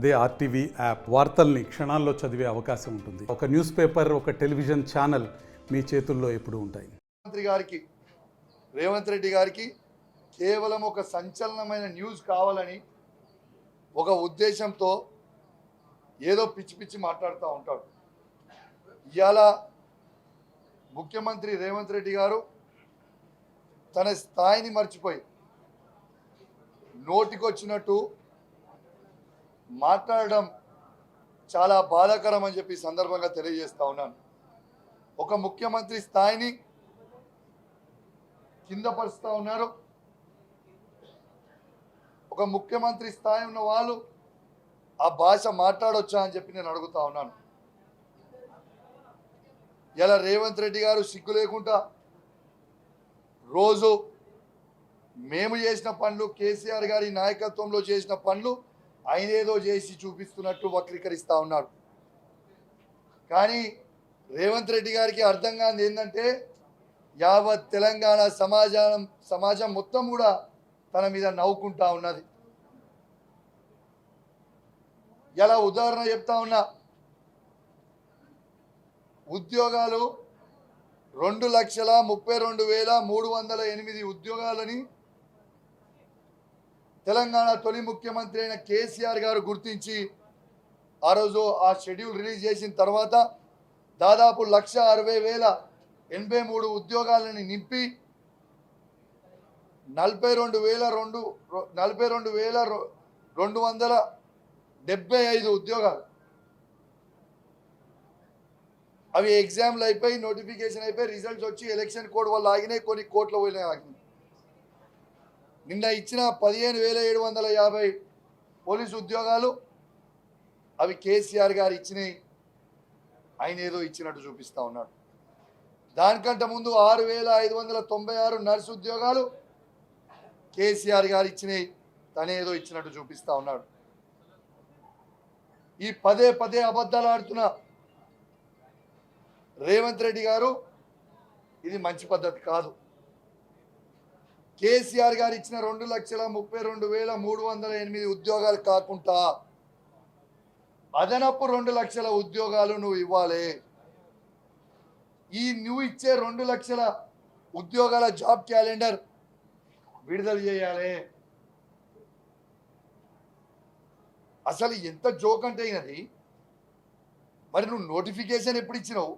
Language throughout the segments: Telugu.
అదే ఆర్టీవీ యాప్ వార్తల్ని క్షణాల్లో చదివే అవకాశం ఉంటుంది. ఒక న్యూస్ పేపర్, ఒక టెలివిజన్ ఛానల్ మీ చేతుల్లో ఎప్పుడూ ఉంటాయి. ముఖ్యమంత్రి గారికి, రేవంత్ రెడ్డి గారికి కేవలం ఒక సంచలనమైన న్యూస్ కావాలని ఒక ఉద్దేశంతో ఏదో పిచ్చి పిచ్చి మాట్లాడుతూ ఉంటాడు. ఇవాళ ముఖ్యమంత్రి రేవంత్ రెడ్డి గారు తన స్థాయిని మర్చిపోయి నోటికొచ్చినట్టు మాట్లాడడం చాలా బాధాకరం అని చెప్పి సందర్భంగా తెలియజేస్తా ఉన్నాను. ఒక ముఖ్యమంత్రి స్థాయిని కింద పరుస్తూ ఉన్నారు. ఒక ముఖ్యమంత్రి స్థాయి ఉన్న వాళ్ళు ఆ భాష మాట్లాడొచ్చా అని చెప్పి నేను అడుగుతా ఉన్నాను. ఇలా రేవంత్ రెడ్డి గారు సిగ్గు లేకుండా రోజు మేము చేసిన పనులు, కేసీఆర్ గారి నాయకత్వంలో చేసిన పనులు ఆయన ఏదో చేసి చూపిస్తున్నట్టు వక్రీకరిస్తూ ఉన్నారు. కానీ రేవంత్ రెడ్డి గారికి అర్థం కానిది ఏంటంటే యావత్ తెలంగాణ సమాజం మొత్తం కూడా తన మీద నవ్వుకుంటా ఉన్నది. ఎలా ఉదాహరణ చెప్తా ఉన్నా, ఉద్యోగాలు 2,32,308 ఉద్యోగాలని తెలంగాణ తొలి ముఖ్యమంత్రి అయిన కేసీఆర్ గారు గుర్తించి ఆ రోజు ఆ షెడ్యూల్ రిలీజ్ చేసిన తర్వాత దాదాపు 1,60,083 ఉద్యోగాలని నింపి 42,275 ఉద్యోగాలు అవి ఎగ్జామ్లు అయిపోయి, నోటిఫికేషన్ అయిపోయి, రిజల్ట్స్ వచ్చి ఎలక్షన్ కోడ్ వల్ల ఆగినాయి, కొన్ని కోట్ల పోయినాయి ఆగినాయి. నిన్న ఇచ్చిన 15,750 పోలీసు ఉద్యోగాలు అవి కేసీఆర్ గారు ఇచ్చినాయి, ఆయన ఏదో ఇచ్చినట్టు చూపిస్తూ ఉన్నాడు. దానికంటే ముందు 6,596 నర్సు ఉద్యోగాలు కేసీఆర్ గారు ఇచ్చినాయి, తనేదో ఇచ్చినట్టు చూపిస్తూ ఉన్నాడు. ఈ పదే పదే అబద్ధాలు ఆడుతున్న రేవంత్ రెడ్డి గారు ఇది మంచి పద్ధతి కాదు. కేసీఆర్ గారు ఇచ్చిన 2,32,308 ఉద్యోగాలు కాకుండా అదనపు 2 లక్షల ఉద్యోగాలు నువ్వు ఇవ్వాలి. ఈ నువ్వు ఇచ్చే 2 లక్షల ఉద్యోగాల జాబ్ క్యాలెండర్ విడుదల చేయాలి. అసలు ఎంత జోక్ అంటే అయినది. మరి నువ్వు నోటిఫికేషన్ ఎప్పుడు ఇచ్చినావు?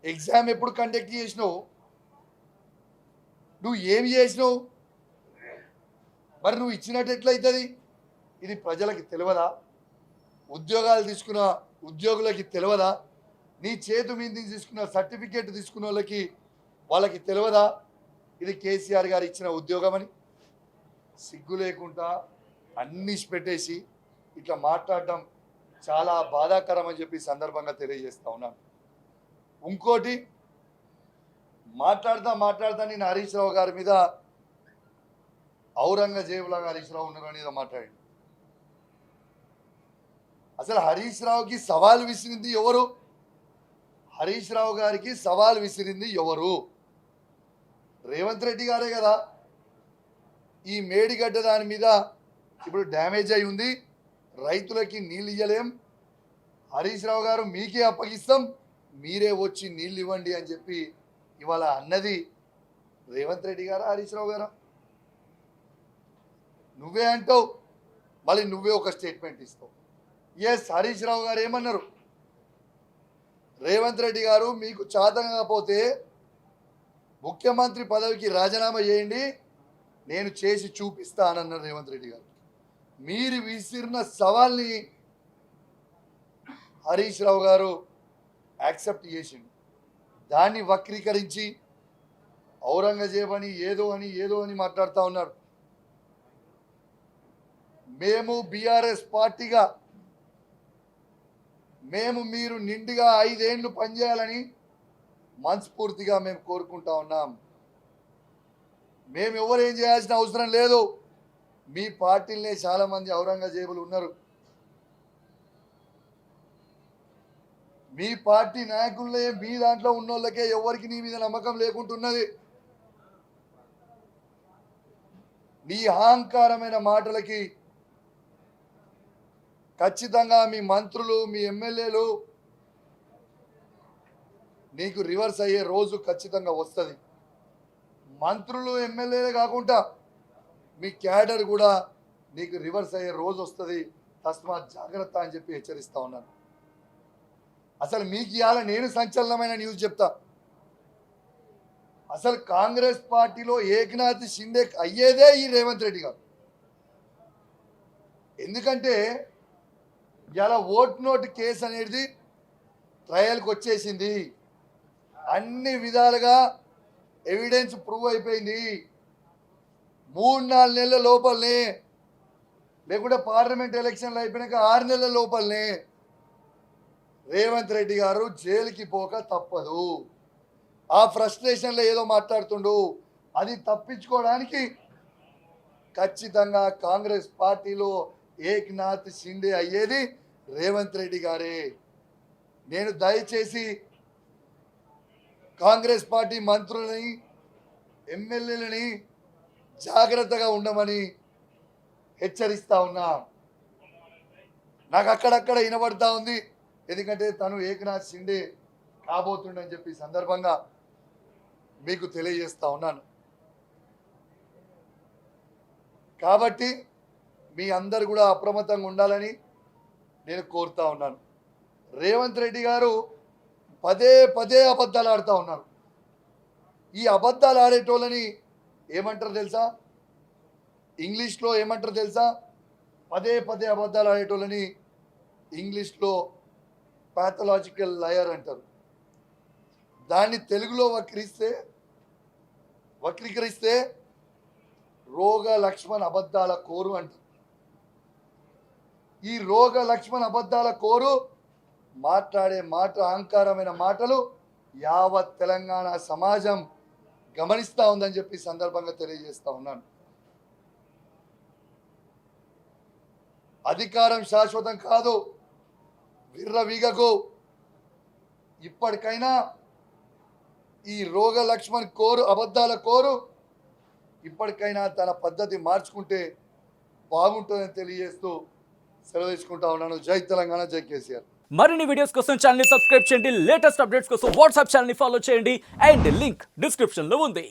ఎగ్జామ్ ఎప్పుడు కండక్ట్ చేసినావు? నువ్వు ఏమి చేసినావు? మరి నువ్వు ఇచ్చినట్టు ఎట్లయితుంది? ఇది ప్రజలకి తెలియదా? ఉద్యోగాలు తీసుకున్న ఉద్యోగులకి తెలియదా? నీ చేతి మీద తీసుకున్న సర్టిఫికేట్ తీసుకున్న వాళ్ళకి తెలియదా ఇది కేసీఆర్ గారు ఇచ్చిన ఉద్యోగం అని? సిగ్గు లేకుండా అన్నీ పెట్టేసి ఇట్లా మాట్లాడడం చాలా బాధాకరం అని చెప్పి సందర్భంగా తెలియజేస్తా ఉన్నాను. ఇంకోటి మాట్లాడుతా నేను హరీష్ రావు గారి మీద ఔరంగజేబులాగా హరీష్ రావు ఉన్నారు అనేది మాట్లాడి, అసలు హరీష్ రావుకి సవాల్ విసిరింది ఎవరు? హరీష్ రావు గారికి సవాల్ విసిరింది ఎవరు? రేవంత్ రెడ్డి గారే కదా. ఈ మేడిగడ్డ దాని మీద ఇప్పుడు డ్యామేజ్ అయి ఉంది, రైతులకి నీళ్ళు ఇవ్వలేం, హరీష్ రావు గారు మీకే అప్పగిస్తాం, మీరే వచ్చి నీళ్ళు ఇవ్వండి అని చెప్పి ఇవాళ అన్నది రేవంత్ రెడ్డి గారా హరీష్ రావు గారా? నువ్వే అంటావు, మళ్ళీ నువ్వే ఒక స్టేట్మెంట్ ఇస్తావు. ఎస్, హరీష్ రావు గారు ఏమన్నారు? రేవంత్ రెడ్డి గారు మీకు చేతన కాకపోతే ముఖ్యమంత్రి పదవికి రాజీనామా చేయండి, నేను చేసి చూపిస్తానన్నారు రేవంత్ రెడ్డి గారు. మీరు విసిరిన సవాల్ని హరీష్ రావు గారు యాక్సెప్ట్ చేసిండు. దాన్ని వక్రీకరించి ఔరంగజేబ్ అని ఏదో అని మాట్లాడుతూ ఉన్నారు. మేము బీఆర్ఎస్ పార్టీగా మీరు నిండుగా 5 ఏళ్ళు పనిచేయాలని మనస్ఫూర్తిగా మేము కోరుకుంటా ఉన్నాం. మేము ఎవరేం చేయాల్సిన అవసరం లేదు. మీ పార్టీలనే చాలామంది ఔరంగజేబులు ఉన్నారు. మీ పార్టీ నాయకులే మీ దాంట్లో ఉన్నోళ్ళకే ఎవరికి నీ మీద నమ్మకం లేకుంటున్నది. నీ అహంకారమైన మాటలకి ఖచ్చితంగా మీ మంత్రులు మీ ఎమ్మెల్యేలు నీకు రివర్స్ అయ్యే రోజు ఖచ్చితంగా వస్తుంది. మంత్రులు ఎమ్మెల్యేలే కాకుండా మీ క్యాడర్ కూడా నీకు రివర్స్ అయ్యే రోజు వస్తుంది. తస్మాత్ జాగ్రత్త అని చెప్పి హెచ్చరిస్తా ఉన్నాను. అసలు మీకు ఇవాళ నేను సంచలనమైన న్యూస్ చెప్తా. అసలు కాంగ్రెస్ పార్టీలో ఏకనాథ్ షిండే అయ్యేదే ఈ రేవంత్ రెడ్డి గారు. ఎందుకంటే ఇలా ఓట్ నోట్ కేసు అనేది ట్రయల్కి వచ్చేసింది. అన్ని విధాలుగా ఎవిడెన్స్ ప్రూవ్ అయిపోయింది. 3-4 నెలల లోపలనే, లేకుంటే పార్లమెంట్ ఎలక్షన్లు అయిపోయినాక 6 నెలల లోపలనే రేవంత్ రెడ్డి గారు జైలుకి పోక తప్పదు. ఆ ఫ్రస్ట్రేషన్లో ఏదో మాట్లాడుతుండు. అది తప్పించుకోవడానికి ఖచ్చితంగా కాంగ్రెస్ పార్టీలో ఏక్నాథ్ షిండే అయ్యేది రేవంత్ రెడ్డి గారే. నేను దయచేసి కాంగ్రెస్ పార్టీ మంత్రులని ఎమ్మెల్యేలని జాగ్రత్తగా ఉండమని హెచ్చరిస్తా ఉన్నా. నాకు అక్కడక్కడ వినబడతా ఉంది, ఎందుకంటే తను ఏకనాథ్ షిండే కాబోతుండని చెప్పి సందర్భంగా మీకు తెలియజేస్తా ఉన్నాను. కాబట్టి మీ అందరు కూడా అప్రమత్తంగా ఉండాలని నేను కోరుతా ఉన్నాను. రేవంత్ రెడ్డి గారు పదే పదే అబద్ధాలు ఆడుతూ ఉన్నారు. ఈ అబద్ధాలు ఆడేటోళ్ళని ఏమంటారు తెలుసా? ఇంగ్లీష్లో ఏమంటారు తెలుసా? పదే పదే అబద్ధాలు ఆడేటోళ్ళని ఇంగ్లీష్లో పాథలాజికల్ లయర్ అంటారు. దాన్ని తెలుగులో వక్రీకరిస్తే రోగ లక్ష్మణ్ అబద్ధాల కోరు అంటారు. ఈ రోగ లక్ష్మణ్ అబద్ధాల కోరు మాట్లాడే మాట అహంకారమైన మాటలు యావత్ తెలంగాణ సమాజం గమనిస్తూ ఉందని చెప్పి సందర్భంగా తెలియజేస్తా ఉన్నాను. అధికారం శాశ్వతం కాదు, విర్రవీగకు. ఇప్పటికైనా ఈ రోగ లక్ష్మణ్ కోరు అబద్ధాల కోరు ఇప్పటికైనా తన పద్ధతి మార్చుకుంటే బాగుంటుందని తెలియజేస్తూ సెలవు తీసుకుంటా ఉన్నాను. జై తెలంగాణ, జై కేసీఆర్. మరిన్ని వీడియోస్ కోసం ఛానల్ ని సబ్స్క్రైబ్ చేయండి. లేటెస్ట్ అప్డేట్స్ కోసం వాట్సాప్ ఛానల్ ని ఫాలో చేయండి. అండ్ లింక్ డిస్క్రిప్షన్ లో ఉంది.